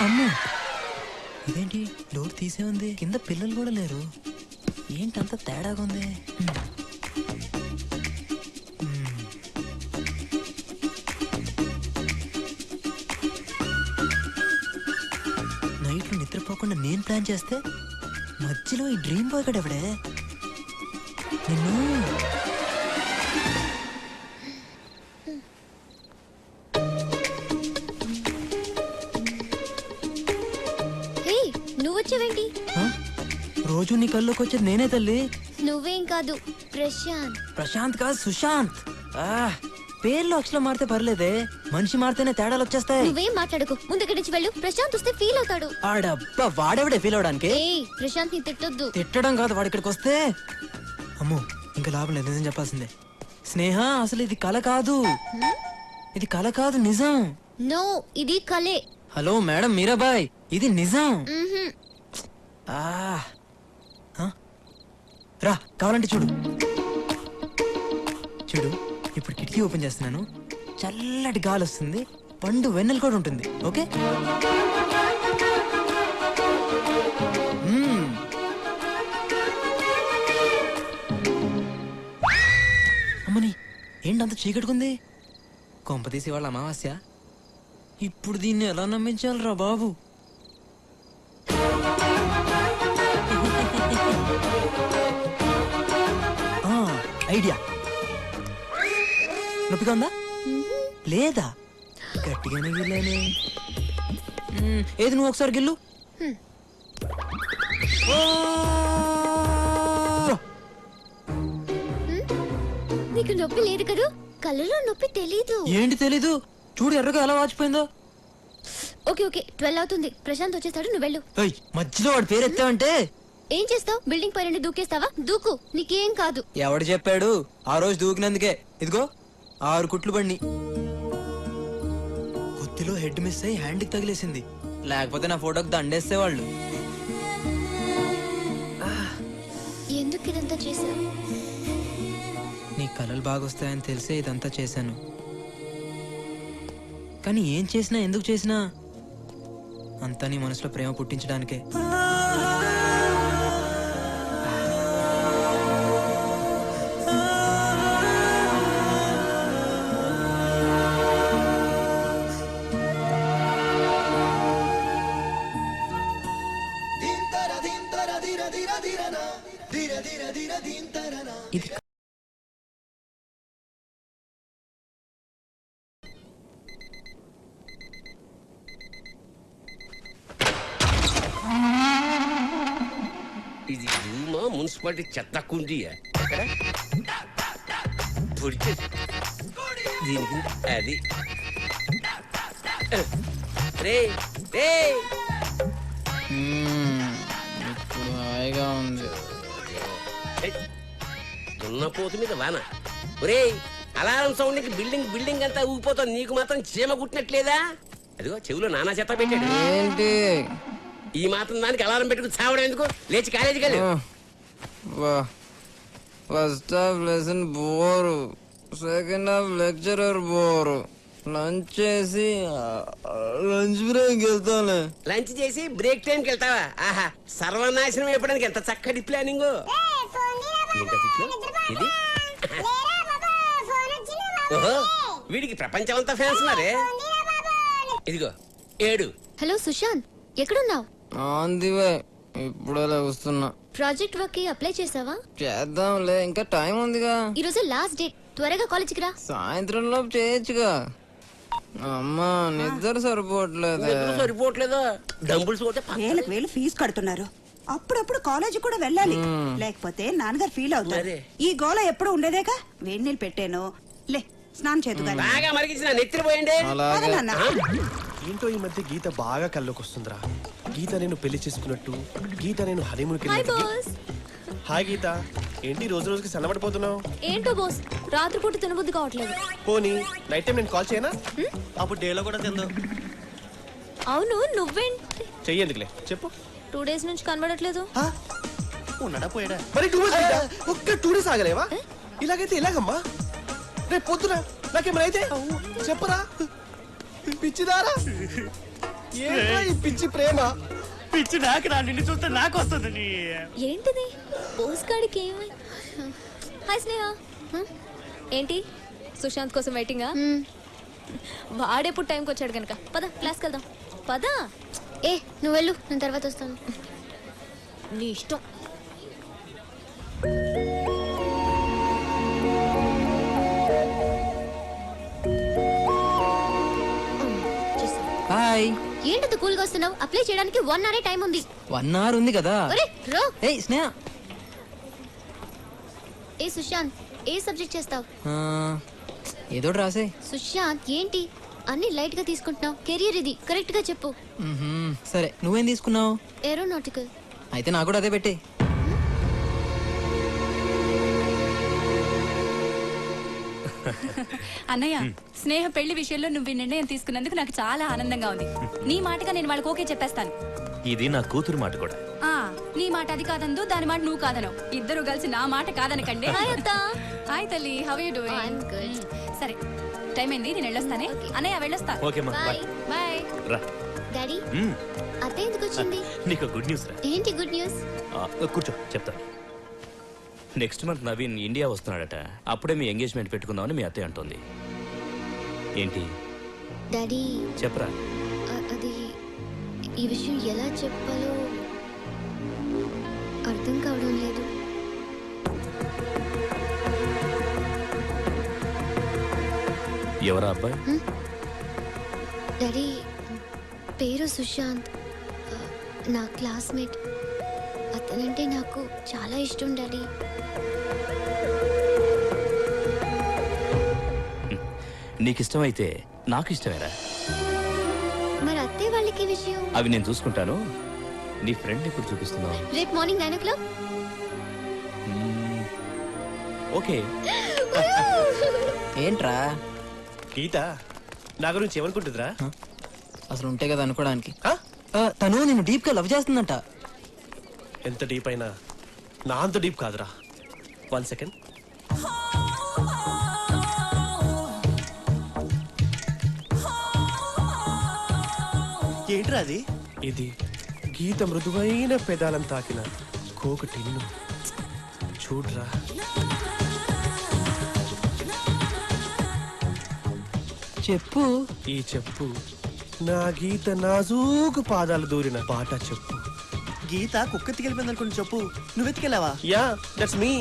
అమ్మో, ఇదేంటి డోర్ తీసే ఉంది, కింద పిల్లలు కూడా లేరు. ఏంటి అంత తేడాగా ఉంది? నైట్లు నిద్రపోకుండా నేను ప్లాన్ చేస్తే మధ్యలో ఈ డ్రీమ్ బాయ్ గడు ఎవడే? నిన్ను నువ్వొచ్చావేంటి? రోజు నీ కల్లోకి వచ్చేది నేనే తల్లి. నువ్వేం కాదు, ప్రశాంత్. ప్రశాంత్ కాదు, సుశాంత్. పేర్లు అక్షరం మారితే పర్లేదే, మనిషి మారితేనే తేడాలు వచ్చేస్తాయి. నువ్వేం మాట్లాడుకో, ముందుకి నుంచి వెళ్ళు. ప్రశాంత్ వస్తే ఫీల్ అవుతాడు. ఆడబ్బా, వాడెవడే ఫీల్ అవడానికి? ప్రశాంత్ ని తిట్టొద్దు. తిట్టడం కాదు, వాడు ఇక్కడికి వస్తే అమ్మో ఇంకా లాభం లేదు, నిజం చెప్పాల్సిందే. స్నేహ, అసలు ఇది కల కాదు, ఇది కల కాదు, నిజం. నో, ఇది కలే. హలో మేడం మీరాబాయ్, ఇది నిజం. రా, కావాలంటే చూడు. చూడు, ఇప్పుడు కిటికీ ఓపెన్ చేస్తున్నాను, చల్లటి గాలి వస్తుంది, పండు వెన్నెల కూడా ఉంటుంది. ఓకే, అమ్మని ఏంటంత చీకట్టుకుంది? కొంపతీసి వాళ్ళ అమావాస్య. ఇప్పుడు దీన్ని ఎలా నమ్మించాలరా బాబు? ఐడియా. నొప్పిగా ఉందా? లేదా? గట్టిగానే గిల్లానే. ఏది నువ్వు ఒకసారి గిల్లు. నీకు నొప్పి లేదు కదా? కళ్ళలో నొప్పి తెలీదు. ఏంటి తెలీదు? చూడు ఎర్రగా ఎలా వాచిపోయిందో. ఓకే ఓకే, 12 అవుతుంది. ప్రశాంత్ వచ్చేస్తాడు, నువ్వు వెళ్ళు. మధ్యలో వాడు పేరు ఎత్తావంటే ఏం చేస్తావు? బిల్డింగ్ పైన దూకేస్తావా? దూకు, నీకేం కాదు. ఎవడు చెప్పాడు? ఆ రోజు దూకినందుకే ఇదిగో 6 కుట్లు పడిని. కొద్దిలో హెడ్ మిస్ అయ్యి హ్యాండ్కి తగిలేసింది, లేకపోతే నా ఫోటోకి దండేసేవాళ్ళు. ఎందుకు ఇదంతా చేశావు? నీ కలలు బాగొస్తాయని తెలిసే ఇదంతా చేశాను. కానీ ఏం చేసినా, ఎందుకు చేసినా అంతా నీ మనసులో ప్రేమ పుట్టించడానికే. ఇది ఇది రూమా మున్సిపాలిటీ చెత్త కుండీయా? దీనికి అది రే రే ఇప్పుడు హాయిగా ఉంది. దున్నపోతు మీద వాన. ఒరే, అలారం సౌండ్కి బిల్డింగ్ అంతా ఊగిపోతుంది, నీకు మాత్రం చీమ కుట్టినట్లేదా? అదిగో చెవిలో నానా చెత్త పెట్టాడు. ఏంటి ఈ మాత్రం దానికి అలారం పెట్టుకుని చావడం ఎందుకు? లేచి కాలేజీకి వెళ్ళు. First half lesson bore, second half lecturer bore. Lunch చేసి లంచ్ బ్రేక్ వెళ్తాను. లంచ్ చేసి బ్రేక్ టైంకి వెళ్తావా? ఆహా, సర్వనాశనం అయిపోవడానికి ఎంత చక్కటి ప్లానింగ్. ఇది ఓహో, వీడికి ప్రపంచం అంతా ఫ్యాన్స్ ఉన్నారే. ఇదిగో 7. హలో సుశాంత్, ఎక్కడున్నావు? ఆందివే, ఇప్పుడే వస్తున్నా. ప్రాజెక్ట్ వర్క్ కి అప్లై చేసావా? చేద్దాంలే, ఇంకా టైం ఉందిగా. ఈ రోజు లాస్ట్ డేట్, త్వరగా కాలేజీకి రా. సాయంత్రం లోపు చేయొచ్చుగా. అమ్మా నిద్ర సరిపోవట్లేదా? డంబుల్స్ వేలకు వేలు ఫీజు కడుతున్నారు, అప్పుడప్పుడు కాలేజీ కూడా వెళ్ళాలి, లేకపోతే నాన్నగారు ఫీల్ అవుతారు. ఈ గోల ఎప్పుడు ఉండేదేగా. వేడి నీళ్ళు పెట్టాను, లే స్నానం చేద్దుగా. బాగా మరిగించిన నెత్తిన పోయండి. ఏంటో ఈ మధ్య గీత బాగా కల్లోకి వస్తుందిరా. గీత నేను పెళ్లి చేసుకున్నట్టు, గీత నేను హనీమూన్కి వెళ్ళినట్టు. హాయ్ గీత, ఏంటి రోజు రోజుకి సన్నబడిపోతున్నావు? ఏంటో బాస్, రాత్రిపూట తినబుద్ధి కావట్లేదు. పోనీ నైట్ టైం నేను కాల్ చేయనా? అప్పుడు డేలో కూడా తిందు. అవును, నువ్వేంటి? చెయ్యేందుకులే చెప్పు. 2 days నుంచి కనబడట్లేదు. ఉన్నాడా పోయాడా? మరి 2 days ఒక్క 2 days ఆగలేవా? ఇలాగైతే ఇలాగమ్మా. రేపు పొద్దున నాకేమైతే చెప్పరా? పిచ్చిదారా? ఏంట్రా ఈ పిచ్చి ప్రేమ? పిచ్చి నాకు రా, నిన్ను చూస్తే నాకు వస్తుంది. ఏంటిది పోస్ట్ కార్డ్కి ఏమై హాయ్ స్నేహ ఏంటి సుశాంత్ కోసం వెయిటింగా వాడెప్పుడు టైంకి వచ్చాడు కనుక పద క్లాస్కి వెళ్దాం పద ఏ నువ్వు వెళ్ళు నేను తర్వాత వస్తాను నీ ఇష్టం హాయ్. ఏంటంత కూల్గా వస్తున్నావు అప్లై చేయడానికి 1 hour టైం ఉంది 1 hour ఉంది కదా. ఒరే రో ఏయ్ స్నేహ. ఏ సుశాంత్ ఏ సబ్జెక్ట్ చేస్తావు ఏదో రాసే. సుశాంత్ ఏంటి అన్ని లైట్ గా తీసుకుంటున్నావు కెరియర్ ఇది కరెక్ట్ గా చెప్పు సరే నువ్వేం తీసుకున్నావు? ఏరోనాటికల్ అయితే నాకు కూడా అదే పెట్టే. అన్నయ్య స్నేహ పెళ్లి విషయంలో నువ్వు ఈ నిర్ణయం తీసుకున్నందుకు నాకు చాలా ఆనందంగా ఉంది. నీ మాటగా నేను వాళ్ళకి ఓకే చెప్పేస్తాను. ఇది నా కూతురు మాట కూడా. ఆ నీ మాట అది కాదందు, దాని మాట నువ్వు కాదనవు. ఇద్దరు కలిసి నా మాట కాదనకండి. హాయ్ అత్త హాయ్ తల్లి, how you I'm doing? good. సరే టైం అయింది, నేను వెళ్ళొస్తానే. అన్నయ్య వెళ్ళొస్తా. ఓకే మా బాయ్ బాయ్. రా. డాడీ అత్త ఎందుకు వచ్చింది నీకు గుడ్ న్యూస్ రా. ఏంటి గుడ్ న్యూస్ కూర్చో చెప్తాను. నెక్స్ట్ మంత్ నవీన్ ఇండియా వస్తున్నాడట. అప్పుడే మీ ఎంగేజ్మెంట్ పెట్టుకుందామని మీ అత్తయ్య అంటుంది. ఏంటి డాడీ చెప్పరా? అది ఈ విషయం ఎలా చెప్పాలో అర్థం కావడం లేదు ఎవరా అబ్బాయి? డాడీ పేరు సుశాంత్ నా క్లాస్మేట్ అతనంటే నాకు చాలా ఇష్టం డాడీ నీకు ఇష్టమైతే నాకు ఇష్టమేరా. మరి అత్తయ్య వాళ్ళకి ఈ విషయం అవి నేను చూసుకుంటాను. నీ ఫ్రెండ్ ఇప్పుడు చూపిస్తున్నావు. రేపు మార్నింగ్ 9 o'clock ఓకే. ఏంట్రా గీత నా గురించి ఏమనుకుంటుందిరా? అసలు ఉంటే కదా అనుకోవడానికి. ఆ? తను నేను డీప్ గా లవ్ చేస్తుందంట. ఎంత డీప్ అయినా నా అంత డీప్ కాదురా. 1 second. ఏంట్రా అది? ఇది గీత మృదువైన పెదాలను తాకిన కోక టిన్ను. చూడ్రా. చెప్పు. ఈ చెప్పు నా గీత నాజూకు పాదాలు దూరిన పాట చెప్పు. గీత కుక్క ఎత్తికెళ్ళిపోయింది అనుకుని చెప్పు. నువ్వు ఎత్తికెళ్ళావా? Yeah that's me.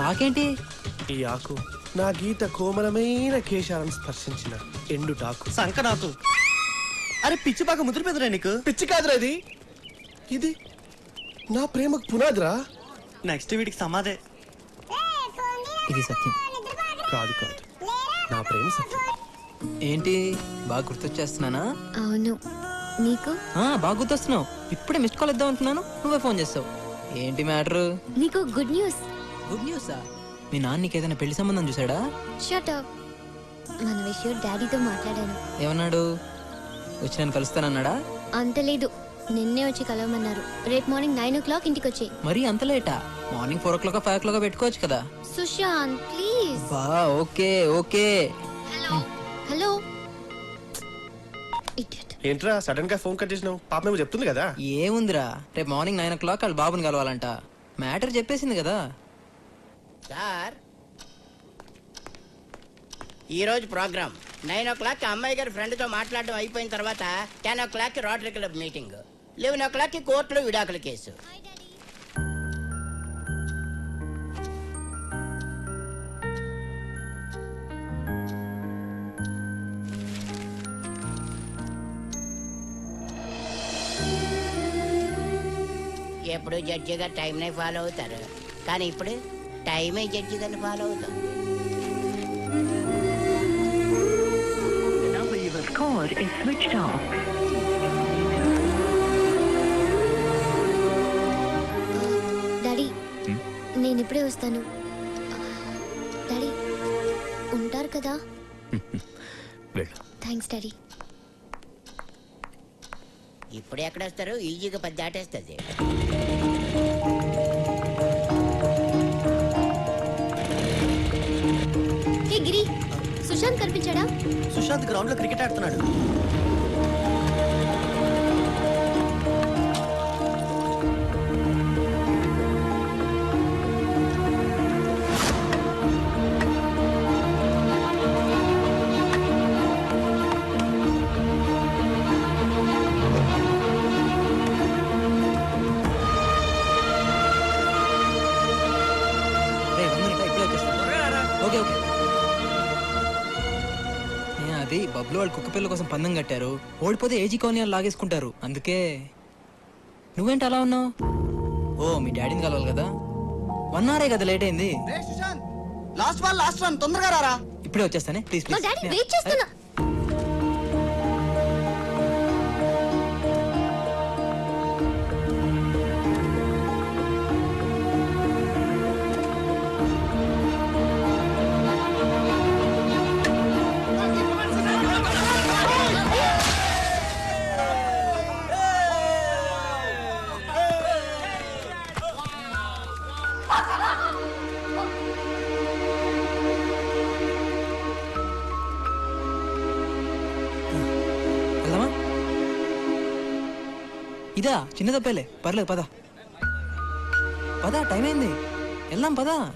ఆకేంటి? ఈ ఆకు నా గీత కోమలమైన కేశాలను స్పర్శించిన ఎండుటాకు. సంక నాకు. అరే పిచ్చి బాగా ముదిరిపోదురా నీకు. పిచ్చి కాదురా ఇది. ఇది నా ప్రేమకు పునాదిరా. నెక్స్ట్ వీడికి సమాధే. ఇది సత్యం. కాదు కాదు, నా ప్రేమ సత్యం. ఏంటి బాగా గుర్తొచ్చేస్తున్నానా? అవును నీకు బాగా గుర్తొస్తున్నావు. ఇప్పుడే మిస్డ్ కాల్ ఇద్దాం అనుకున్నాను, నువ్వే ఫోన్ చేస్తావు. ఏంటి మ్యాటర్? నీకు గుడ్ న్యూస్ గుడ్ న్యూసా? మీ నాన్న నీకు ఏదైనా పెళ్లి సంబంధం చూసాడా? షట్ అప్ మన విషయం డాడీతో మాట్లాడాను ఏమన్నాడు? వచ్చి నేను కలుస్తానన్నాడా? అంత లేదు నిన్నే వచ్చి కలవమన్నారు. రేపు మార్నింగ్ 9 o'clock ఇంటికి వచ్చి. మరి అంత లేటా? మార్నింగ్ 4 o'clock 5 o'clock పెట్టుకోవచ్చు కదా. సుశాంత్ ప్లీజ్. బా okay okay. Hello hello idiot. ఏంట్రా సడన్ గా ఫోన్ కట్ చేసినావు? పాప మేము చెప్తుంది కదా. ఏముందిరా, రేపు మార్నింగ్ 9 o'clock వాళ్ళ బాబుని కలవాలంట. మ్యాటర్ చెప్పేసింది కదా. సార్ ఈరోజు ప్రోగ్రామ్ 9 o'clock అమ్మాయి గారి ఫ్రెండ్తో మాట్లాడడం అయిపోయిన తర్వాత 10 o'clock rotary club meeting, 11 o'clock కోర్టులో విడాకుల కేసు. ఎప్పుడు జడ్జి గారు టైంనే ఫాలో అవుతారు, కానీ ఇప్పుడు టైమే జడ్జి గారిని ఫాలో అవుతాం. డాడీ నేను ఇప్పుడే వస్తాను. డాడీ ఉంటారు కదా? వెళ్ళు. Thanks daddy. ఇప్పుడు ఎక్కడ వస్తారు? ఈజీగా 10 దాటేస్తుంది. హే గిరి, సుశాంత్ కనిపించాడా? సుశాంత్ గ్రౌండ్ లో క్రికెట్ ఆడుతున్నాడు. పబ్లో వాళ్ళు కుక్క పిల్ల కోసం పందెం కట్టారు. ఓడిపోతే ఏజీ కాలనీ వాళ్ళు లాగేసుకుంటారు. అందుకే నువ్వేంటి అలా ఉన్నావు? ఓ మీ డాడీని కలవాలి కదా. 1 hour కదా లేట్ అయింది. లాస్ట్ వన్ తొందరగా రారా. ఇప్పుడే వచ్చేస్తానే ప్లీజ్ మా ప్లీజ్. డాడీ వెయిట్ చేస్తున్నా. వెళ్దామా? ఇదా చిన్న తప్పేలే, పర్లేదు పద పద, టైం అయింది, వెళ్దాం పద.